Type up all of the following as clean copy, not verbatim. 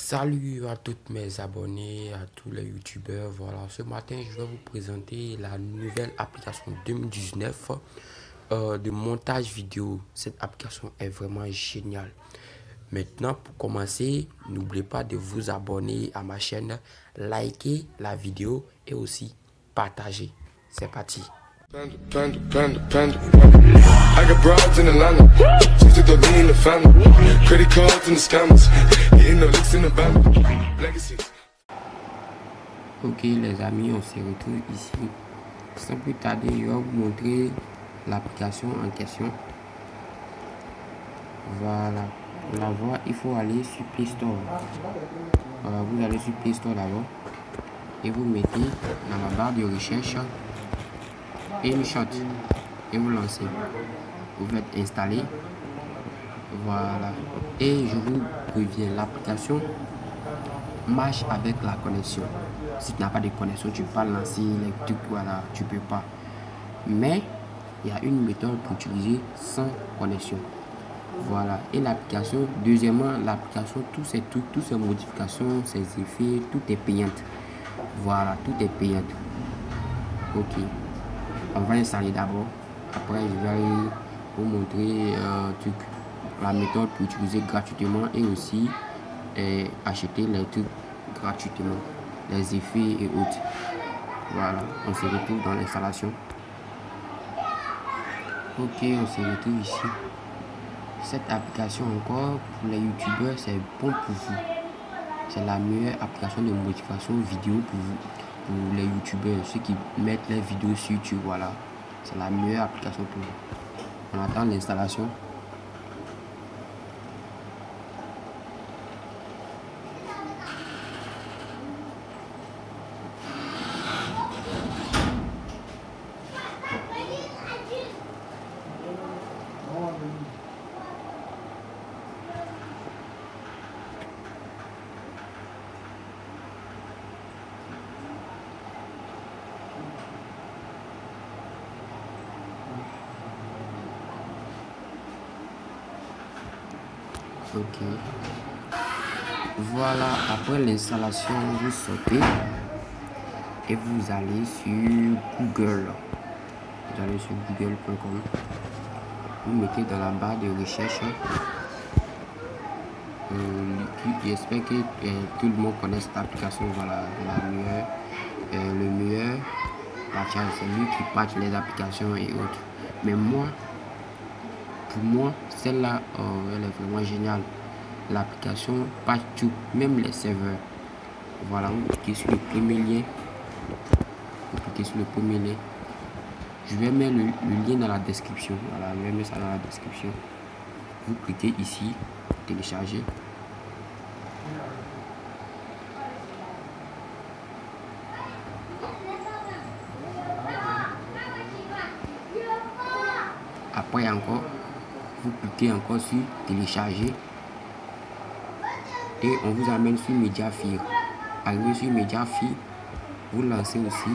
Salut à toutes mes abonnés, à tous les youtubeurs. Voilà, ce matin, je vais vous présenter la nouvelle application 2019 de montage vidéo. Cette application est vraiment géniale. Maintenant, pour commencer, n'oubliez pas de vous abonner à ma chaîne, liker la vidéo et aussi partager. C'est parti. I got broads in Atlanta, just to throw in the family, credit cards and the scammers, hitting the licks in the band, legacies. Ok les amis, on se retrouve ici. Sans plus tarder, je vais vous montrer l'application en question. Voilà, pour la voir, il faut aller sur Play Store. Voilà, vous allez sur Play Store d'abord et vous mettez dans la barre de recherche InShot et vous lancez. Vous faites installer. Voilà, et je vous préviens, l'application marche avec la connexion. Si tu n'as pas de connexion, tu peux pas lancer les trucs, voilà, tu peux pas. Mais il y a une méthode pour utiliser sans connexion. Voilà, et l'application, deuxièmement, l'application, tous ces trucs, toutes ces modifications, ces effets, tout est payant. Voilà, tout est payant. Ok, on va installer d'abord. Après, je vais vous montrer la méthode pour utiliser gratuitement et aussi acheter les trucs gratuitement, les effets et autres. Voilà, on se retrouve dans l'installation. Ok, on se retrouve ici. Cette application encore pour les youtubeurs, c'est bon pour vous. C'est la meilleure application de modification vidéo pour vous, pour les youtubeurs, ceux qui mettent les vidéos sur YouTube. Voilà, c'est la meilleure application pour vous. On attend l'installation. Ok, voilà, après l'installation, vous sortez et vous allez sur Google. Vous allez sur google.com, vous mettez dans la barre de recherche. J'espère que tout le monde connaît cette application. Voilà, le meilleur patchage, c'est lui qui patch les applications et autres. Mais moi, pour moi, celle-là, elle est vraiment géniale. L'application patch tout, même les serveurs. Voilà, vous cliquez sur le premier lien. Vous cliquez sur le premier lien. Je vais mettre le lien dans la description. Voilà, je vais mettre ça dans la description. Vous cliquez ici, télécharger. Après encore, vous cliquez encore sur télécharger et on vous amène sur Mediafire. Arrivé sur Mediafire, vous lancez aussi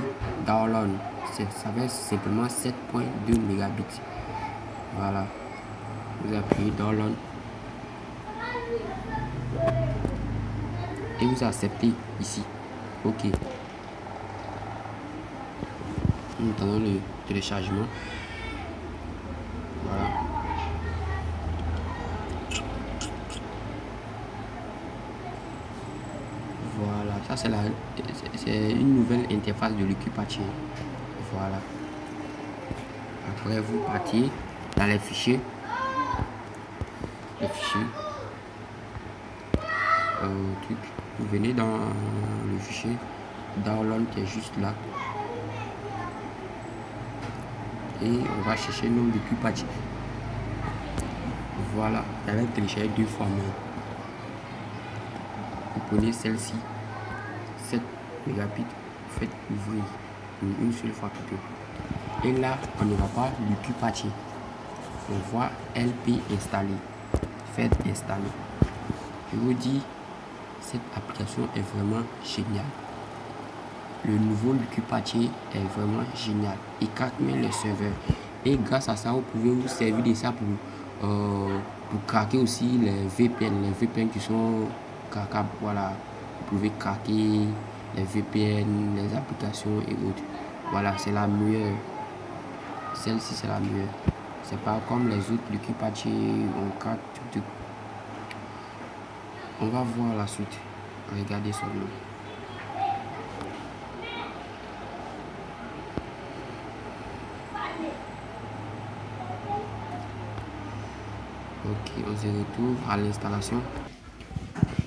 download. Ça va être simplement 7.2 mégabits. Voilà, vous appuyez download et vous acceptez ici. Ok, nous attendons le téléchargement. Voilà, voilà, ça c'est une nouvelle interface de l'Equipachi. Voilà, après vous partez dans les fichiers, vous venez dans le fichier download qui est juste là et on va chercher le nom de Equipachi. Voilà, j'avais téléchargé 2 fois, mais vous prenez celle-ci, 7 mégabits, vous faites ouvrir une seule fois plutôt. Et là, on ne va pas l'Equipachi. On voit LP installer. Faites installer. Je vous dis, cette application est vraiment géniale. Le nouveau Equipachi est vraiment génial. Il craque même les serveurs. Et grâce à ça, vous pouvez vous servir de ça pour craquer aussi les VPN qui sont voilà, vous pouvez craquer les VPN, les applications et autres. Voilà, c'est la meilleure. Celle-ci, c'est la meilleure. C'est pas comme les autres Lucky Patchy, on craque tout. On va voir la suite. Regardez seulement. Ok, on se retrouve à l'installation.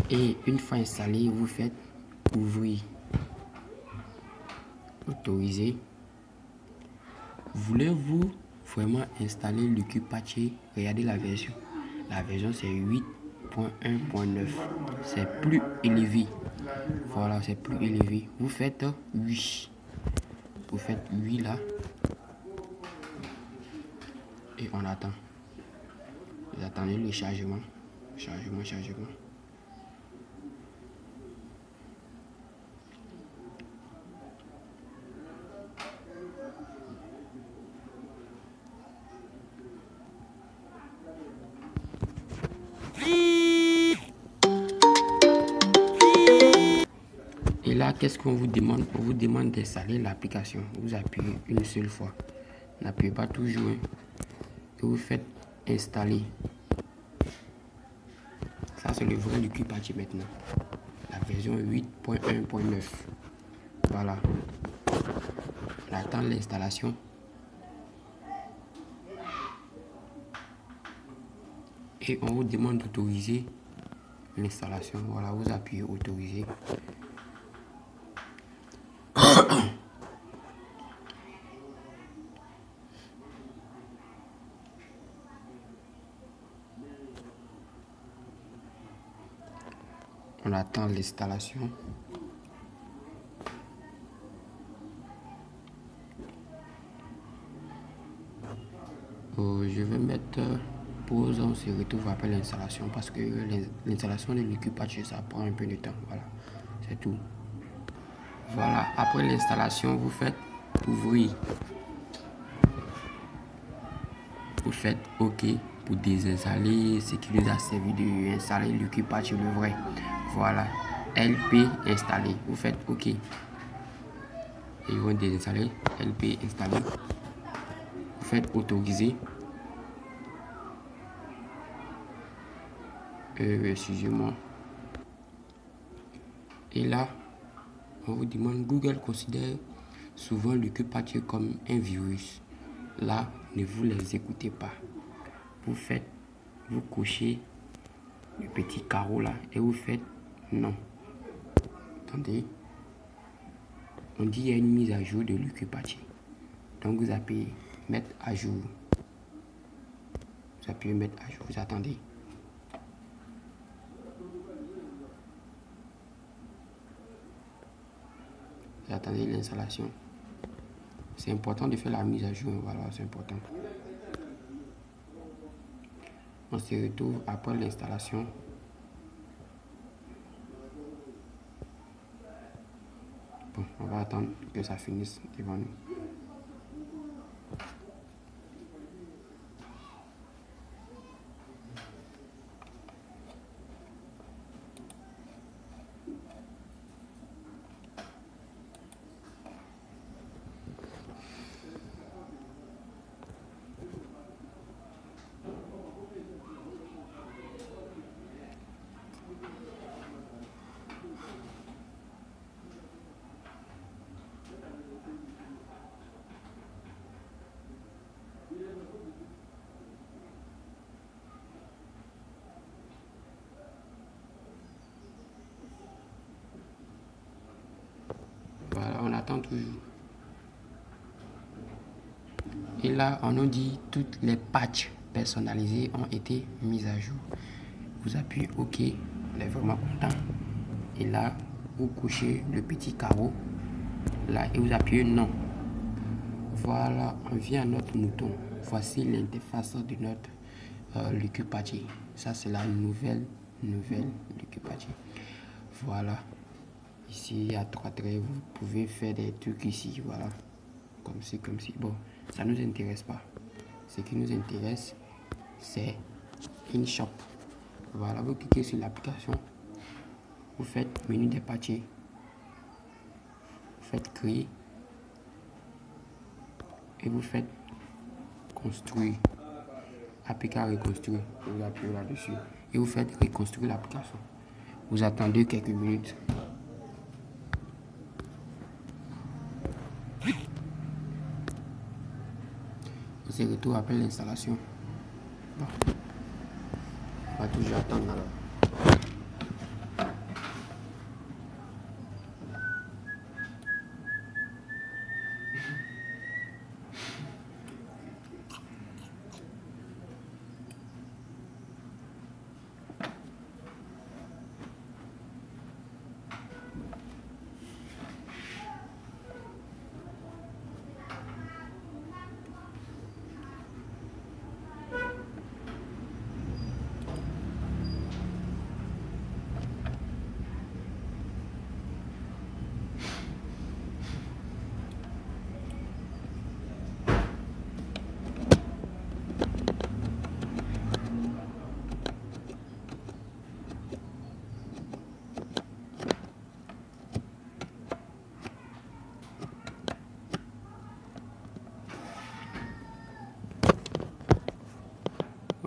Et une fois installé, vous faites ouvrir. Autoriser. Voulez-vous vraiment installer Lucky Patchy? Regardez la version. La version c'est 8.1.9. C'est plus élevé. Voilà, c'est plus élevé. Vous faites oui. Vous faites oui là. Et on attend. Vous attendez le chargement. Chargement. Et là, qu'est-ce qu'on vous demande? On vous demande d'installer l'application. Vous appuyez une seule fois. N'appuyez pas toujours. Et vous faites installer. Ça, c'est le vrai Lucky Patchy maintenant. La version 8.1.9. Voilà. On attend l'installation. Et on vous demande d'autoriser l'installation. Voilà, vous appuyez autoriser. On attend l'installation. Je vais mettre pause. On se retrouve après l'installation parce que l'installation de Lucky Patchy, ça prend un peu de temps. Voilà, c'est tout. Voilà, après l'installation, vous faites ouvrir. Vous faites OK pour désinstaller ce qui nous a servi d'installer Lucky Patchy le vrai. Voilà, LP installé. Vous faites OK. Et ils vont désinstaller. LP installé. Vous faites autoriser. Excusez-moi. Et là, on vous demande, Google considère souvent Lucky Patchy comme un virus. Là, ne vous les écoutez pas. Vous cochez le petit carreau là et vous faites non. Attendez. On dit qu'il y a une mise à jour de Lucky Patchy. Donc vous appuyez mettre à jour. Vous appuyez mettre à jour. Vous attendez. Vous attendez l'installation. C'est important de faire la mise à jour. Voilà, c'est important. On se retrouve après l'installation. Bon, on va attendre que ça finisse devant nous. Voilà, on attend toujours. Et là, on nous dit toutes les patchs personnalisés ont été mises à jour. Vous appuyez OK, on est vraiment content. Et là, vous couchez le petit carreau. Là, et vous appuyez non. Voilà, on vient à notre mouton. Voici l'interface de notre Lucky Patchy. Ça, c'est la nouvelle Lucky Patchy. Voilà. Ici, il y a 3 traits. Vous pouvez faire des trucs ici. Voilà. Comme ci. Bon, ça ne nous intéresse pas. Ce qui nous intéresse, c'est InShop. Voilà, vous cliquez sur l'application. vous faites menu des patchés, vous faites créer et vous faites construire, appliquer à reconstruire, vous appuyez là-dessus et vous faites reconstruire l'application. Vous attendez quelques minutes. On se retrouve après l'installation. Bon. On va toujours attendre alors.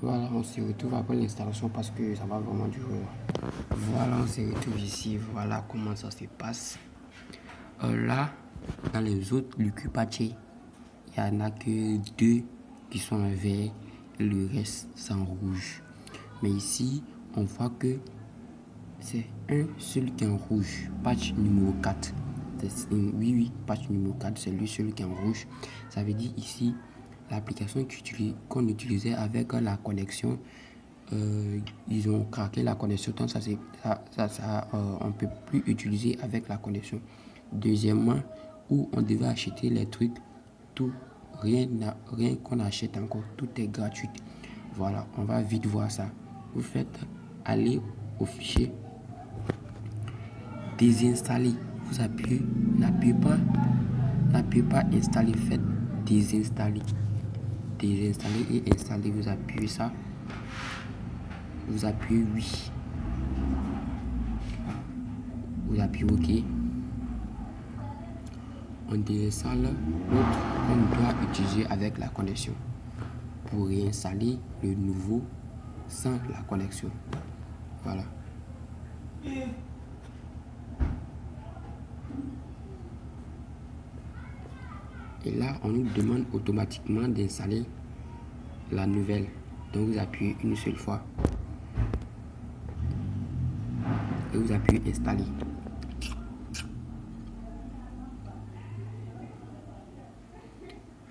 Voilà, on se retrouve après l'installation parce que ça va vraiment durer. Voilà, on se retrouve ici. Voilà comment ça se passe. Là, dans les autres Lucupache, il n'y en a que 2 qui sont en vert et le reste c'est en rouge. Mais ici, on voit que c'est un seul qui est en rouge. Patch numéro 4. Oui, patch numéro 4, c'est lui seul qui est en rouge. Ça veut dire ici, l'application qu'on utilisait avec la connexion, ils ont craqué la connexion, donc on ne peut plus utiliser avec la connexion. Deuxièmement, où on devait acheter les trucs, tout, rien qu'on achète encore, tout est gratuit. Voilà, on va vite voir ça. Vous faites aller au fichier, désinstaller, vous appuyez, n'appuyez pas installer, faites désinstaller et installer, vous appuyez ça, vous appuyez oui, vous appuyez OK. On désinstalle l'autre qu'on doit utiliser avec la connexion pour réinstaller le nouveau sans la connexion. Voilà. Et là, on nous demande automatiquement d'installer la nouvelle. Donc, vous appuyez une seule fois. Et vous appuyez installer.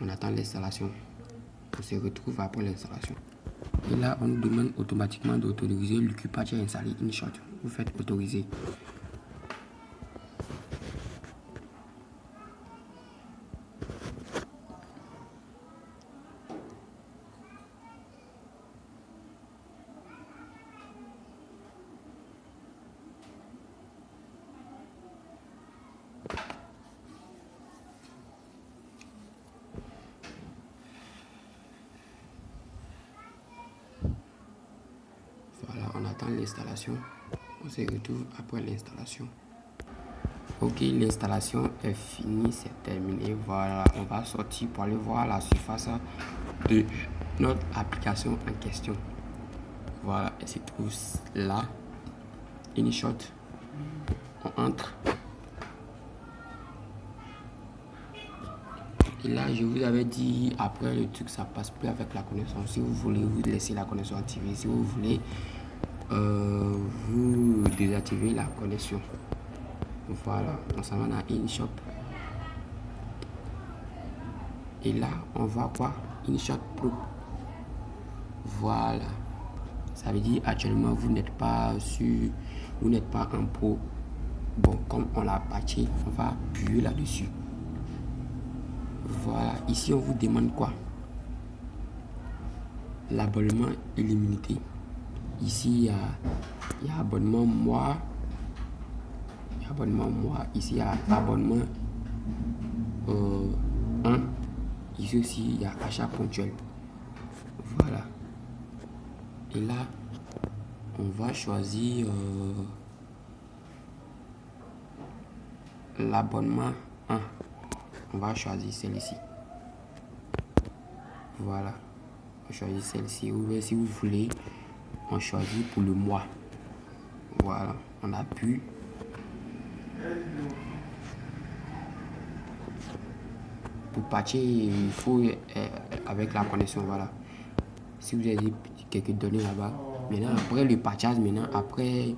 On attend l'installation. On se retrouve après l'installation. Et là, on nous demande automatiquement d'autoriser Lucupache à installer InShot. Vous faites autoriser. Voilà, on attend l'installation. On se retrouve après l'installation. Ok, l'installation est finie, c'est terminé. Voilà, on va sortir pour aller voir la surface de notre application en question. Voilà, elle se trouve là. InShot. On entre. Et là, je vous avais dit, après le truc, ça passe plus avec la connexion. Si vous voulez, vous laissez la connexion activée. Si vous voulez, vous désactivez la connexion. Voilà, on s'en va dans InShot. Et là, on voit quoi? InShot Pro. Voilà. Ça veut dire actuellement, vous n'êtes pas en pro. Bon, comme on l'a patché, on va appuyer là-dessus. Voilà, ici on vous demande quoi? L'abonnement illimité. Ici il y a abonnement mois. Ici il y a abonnement 1. Ici aussi il y a achat ponctuel. Voilà. Et là on va choisir l'abonnement 1. On va choisir celle-ci. Voilà. On choisit celle-ci. Ou si vous voulez, on choisit pour le mois. Voilà. On appuie. Pour patcher, il faut avec la connexion. Voilà. Si vous avez quelques données là-bas. Maintenant, après le patchage, après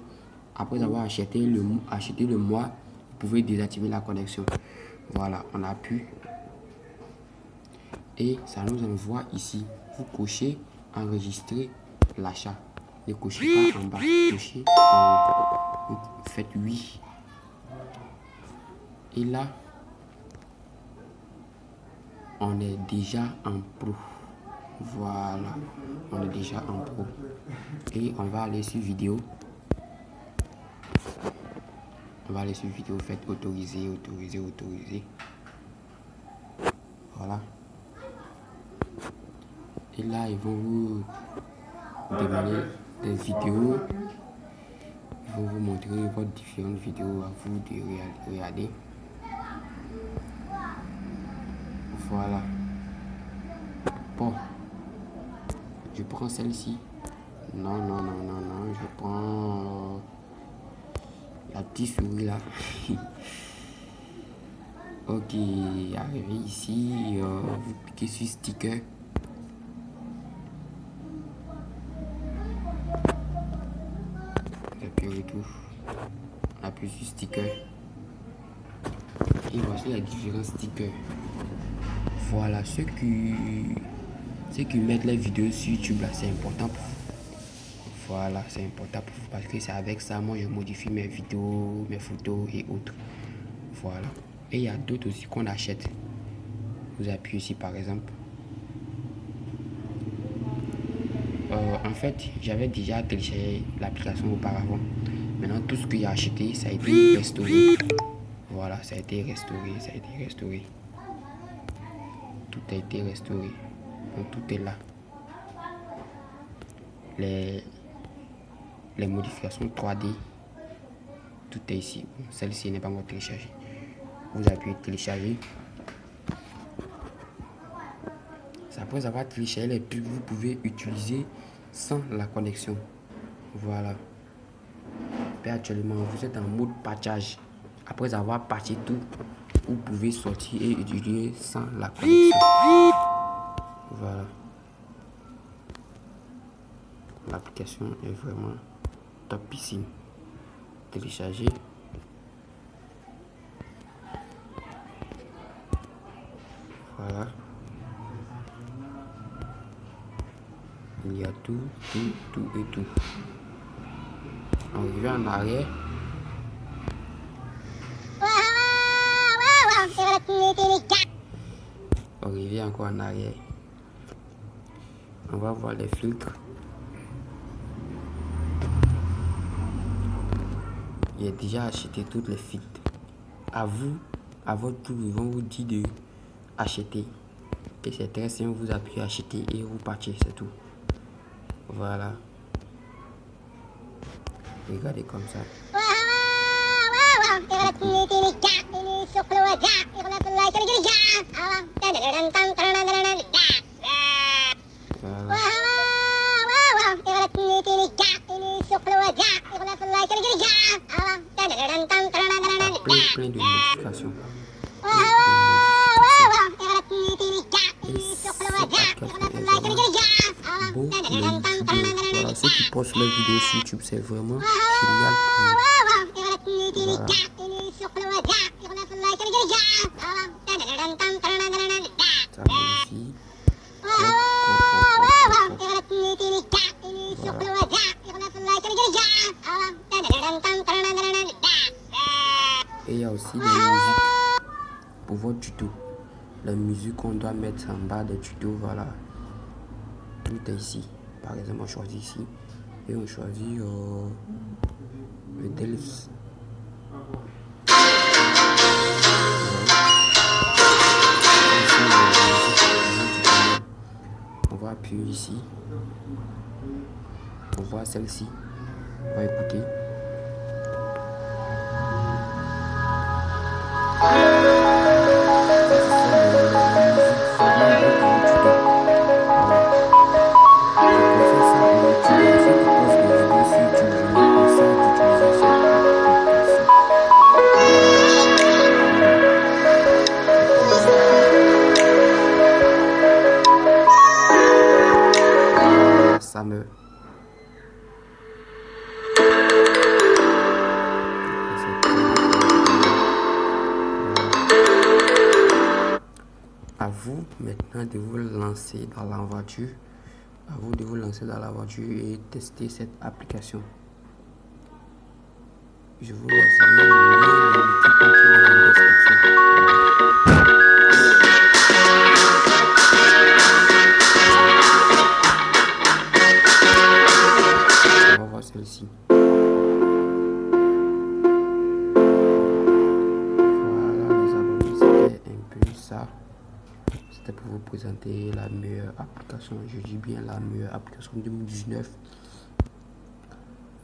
avoir acheté le mois, vous pouvez désactiver la connexion. Voilà, on appuie. Et ça nous envoie ici. Vous cochez enregistrer l'achat. Ne cochez pas en bas. Cochez vous faites oui. Et là, on est déjà en pro. Voilà, on est déjà en pro. Et on va aller sur vidéo. On va aller sur vidéo, faites autoriser, autoriser, autoriser. Voilà. Et là, ils vont vous demander des vidéos. Ils vont vous montrer vos différentes vidéos à vous de regarder. Voilà. Bon. Je prends celle-ci. Non. Je prends la petite souris là. Ok. Arrivé ici. Vous cliquez sur sticker. J'appuie tout. On appuie sur sticker. Et voici les différents stickers. Voilà, ceux qui mettent les vidéos sur YouTube là, c'est important pour vous. Voilà, c'est important pour vous parce que c'est avec ça, moi je modifie mes vidéos, mes photos et autres. Voilà. Et il y a d'autres aussi qu'on achète. Vous appuyez ici par exemple. En fait, j'avais déjà téléchargé l'application auparavant. Maintenant, tout ce que j'ai acheté, ça a été restauré. Voilà, ça a été restauré. Tout a été restauré. Donc, tout est là. Les modifications 3D, tout est ici. Bon, celle-ci n'est pas encore téléchargée. Vous appuyez télécharger. Après avoir téléchargé les pubs, vous pouvez utiliser sans la connexion. Voilà. Et actuellement, vous êtes en mode patchage. Après avoir patché tout, vous pouvez sortir et utiliser sans la connexion. Voilà. L'application est vraiment topissime. Télécharger. Voilà. Il y a tout et tout. On revient en arrière. On revient encore en arrière. On va voir les filtres. J'ai déjà acheté toutes les filtres. À vous, à votre tour, ils vont vous dire de acheter. Et c'est très simple, vous appuyez acheter et vous partez, c'est tout. Voilà. Regardez comme ça. Plein de modifications. Bon pour les youtubeurs. Voilà, ceux qui postent leurs vidéos sur YouTube, c'est vraiment génial pour eux. Voilà. Ça va ici. Et il y a aussi les musiques pour votre tuto. La musique qu'on doit mettre en bas des tutos, voilà. Tout est ici. Par exemple, on choisit ici et on choisit le Delphi. On va appuyer ici. On voit celle-ci. On va écouter. À vous maintenant de vous lancer dans l'aventure. À vous de vous lancer dans l'aventure et tester cette application. Je vous laisserai le lien de Wikipedia dans la description. On va voir celle-ci. Voilà les abonnés, c'était un peu ça. C'était pour vous présenter la meilleure application. Je dis bien la meilleure application 2019.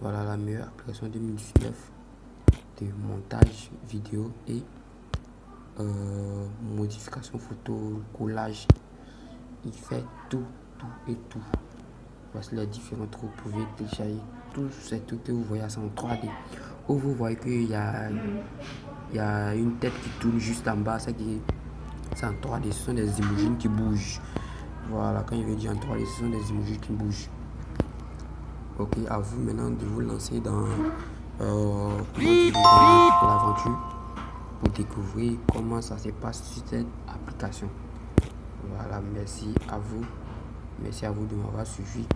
Voilà la meilleure application 2019 de montage vidéo et modification photo, collage. Il fait tout et tout. Voici les différents trucs. Vous pouvez télécharger tous ces trucs que vous voyez en 3D. Où vous voyez qu'il y a une tête qui tourne juste en bas. C'est en 3D. Ce sont des emojis qui bougent. Voilà, quand il veut dire en 3D, ce sont des emojis qui bougent. Ok, à vous maintenant de vous lancer dans l'aventure pour découvrir comment ça se passe sur cette application. Voilà, merci à vous de m'avoir suivi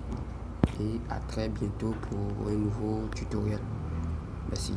et à très bientôt pour un nouveau tutoriel. Merci.